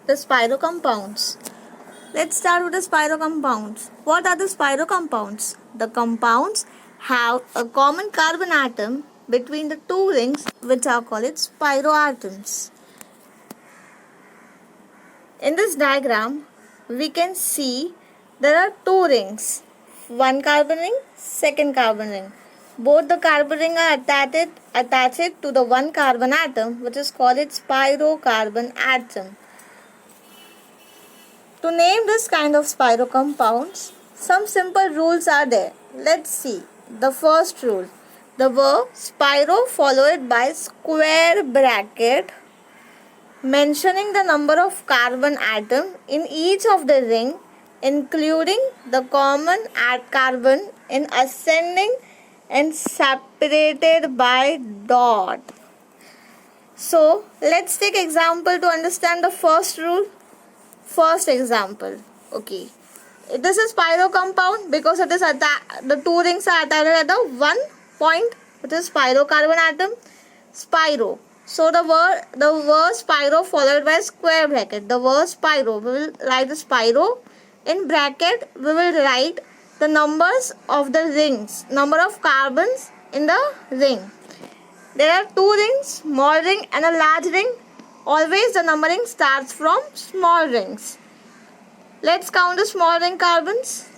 the spiro compounds. Let's start with the spiro compounds. What are the spiro compounds? The compounds have a common carbon atom between the two rings, which are called spiroatoms. In this diagram, we can see there are two rings, one carbon ring, second carbon ring. Both the carbon ring are attached to the one carbon atom, which is called spirocarbon atom. To name this kind of spiro compounds, some simple rules are there. Let's see. The first rule, the verb spiro followed by square bracket mentioning the number of carbon atom in each of the ring, including the common carbon in ascending and separated by dot. So let's take example to understand the first rule. First example, okay, this is spiro compound because it is the two rings are attached at the one point, which is spirocarbon atom, spiro. So the word spiro followed by square bracket. The word spiro, we will write the spiro in bracket. We will write the numbers of the rings, number of carbons in the ring. There are two rings, small ring and a large ring. Always the numbering starts from small rings. Let's count the small ring carbons.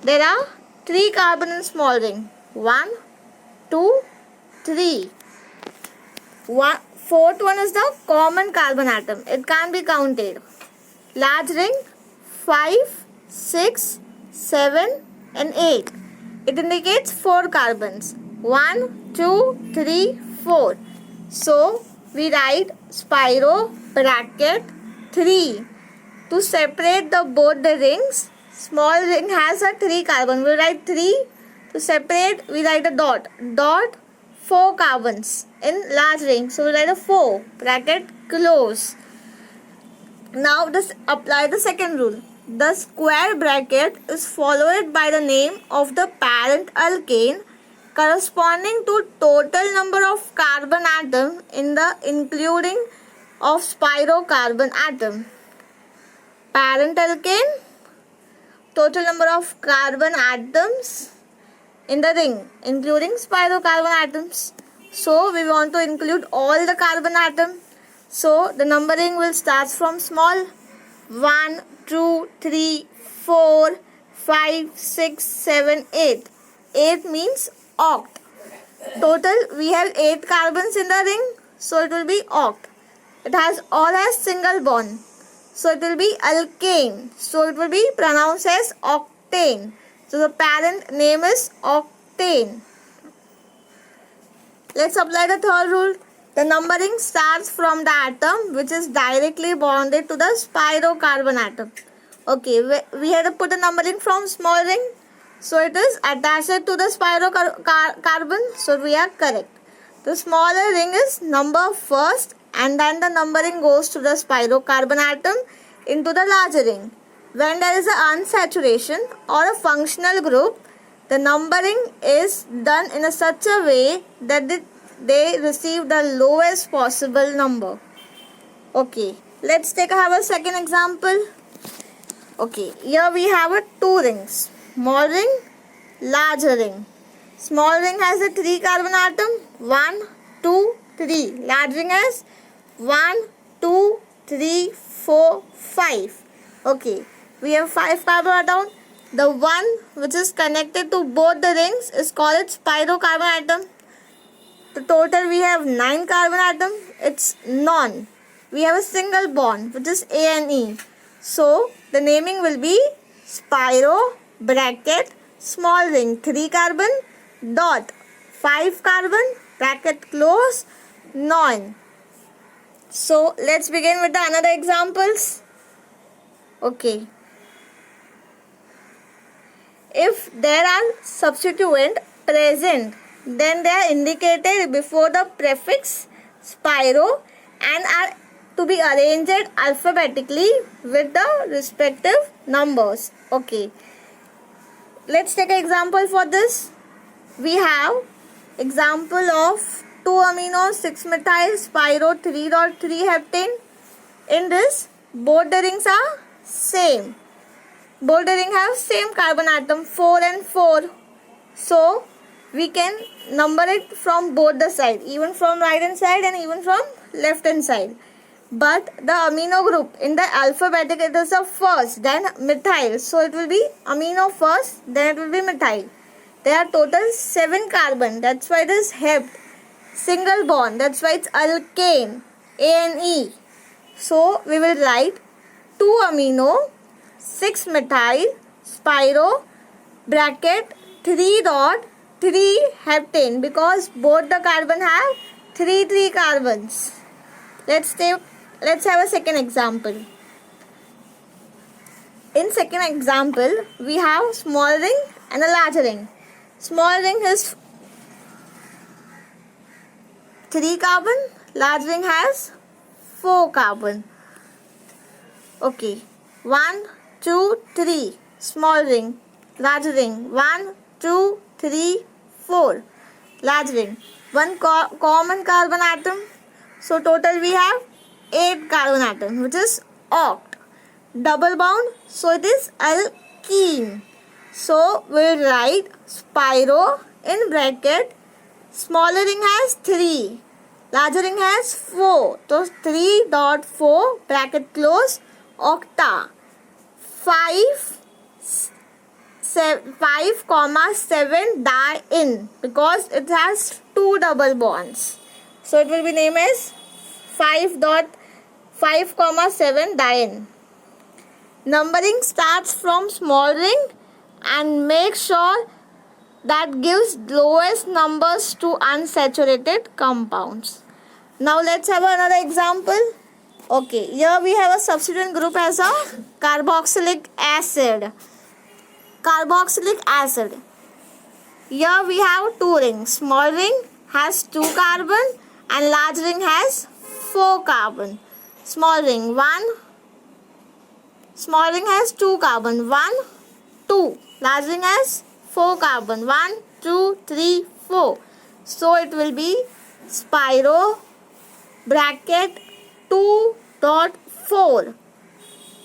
There are 3 carbon in small ring. 1, 2, 3. Fourth one is the common carbon atom. It can be counted. Large ring 5, 6, 7 and 8. It indicates 4 carbons. 1, 2, 3, 4. So we write spiro bracket 3 to separate both the rings. Small ring has a 3 carbon. We write 3 to separate. We write a dot. 4 carbons in large ring. So we write a 4 bracket close. Now this apply the second rule. The square bracket is followed by the name of the parent alkane corresponding to total number of carbon atom in the including of spirocarbon atom. Parent alkane, total number of carbon atoms in the ring including spirocarbon atoms. So we want to include all the carbon atom. So the numbering will start from small. 1, 2, 3, 4, 5, 6, 7, 8. 8 means oct. Total we have 8 carbons in the ring, so it will be oct. It has all has single bond, so it will be alkane, so it will be pronounced as octane. So the parent name is octane. Let's apply the third rule. The numbering starts from the atom which is directly bonded to the spirocarbon atom. Okay, we had to put the numbering from small ring. So it is attached to the spirocarbon. So we are correct. The smaller ring is number first and then the numbering goes to the spirocarbon atom into the larger ring. When there is an unsaturation or a functional group, the numbering is done in such a way that they receive the lowest possible number. Okay, let's have a second example. Okay, here we have 2 rings. Small ring, larger ring. Small ring has a 3 carbon atom. 1, 2, 3. Large ring has 1, 2, 3, 4, 5. Okay, we have 5 carbon atom. The one which is connected to both the rings is called spirocarbon atom. The total we have 9 carbon atom. It's non. We have a single bond which is A and E. So the naming will be spiro bracket small ring 3 carbon dot 5 carbon bracket close non. So let's begin with the another examples. Okay. If there are substituent present, then they are indicated before the prefix spiro and are to be arranged alphabetically with the respective numbers. Okay. Let's take an example for this. We have example of 2-amino 6-methyl spiro 3.3 heptane. In this, Both the rings are same. Both the rings have same carbon atom, 4 and 4. So we can number it from both the side, even from right hand side and even from left hand side. But the amino group in the alphabetic, it is the first, then methyl. So it will be amino first, then it will be methyl. There are total 7 carbon. That's why it is hept. Single bond. That's why it's alkane. ANE. So we will write 2 amino, 6 methyl, spiro, bracket 3 dot 3 heptane, because both the carbon have 3 carbons. Let's have a second example. In second example, we have small ring and a large ring. Small ring has 3 carbon, large ring has 4 carbon. Okay, 1, 2, 3. Small ring, large ring. 1, 2, 3, 4. Large ring. One common carbon atom. So total we have 8 carbon atom, which is oct. Double bond, so it is alkene. So we will write spiro in bracket. Smaller ring has 3, larger ring has 4. So 3 dot 4 bracket close, octa. 5 comma 7 diene, because it has 2 double bonds. So it will be named as 5 comma 7 diene. Numbering starts from small ring and make sure that gives lowest numbers to unsaturated compounds. Now let's have another example. Okay, here we have a substituent group as a carboxylic acid. Carboxylic acid. Here we have 2 rings. Small ring has 2 carbon and large ring has 4 carbon. Small ring has 2 carbon. 1, 2. Large ring has 4 carbon. 1, 2, 3, 4. So it will be spiro bracket 2 dot 4.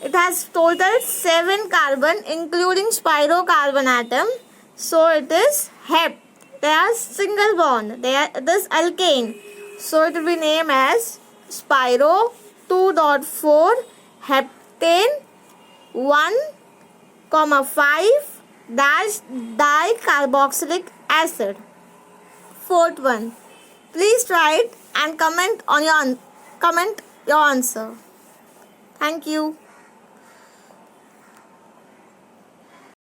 It has total 7 carbon including spiro carbon atom. So it is hept. They are single bond. It is alkane. So it will be named as spiro 2 dot 4 heptane 1, 5 dash dicarboxylic acid. Fourth one. Please try it and comment your answer. Thank you.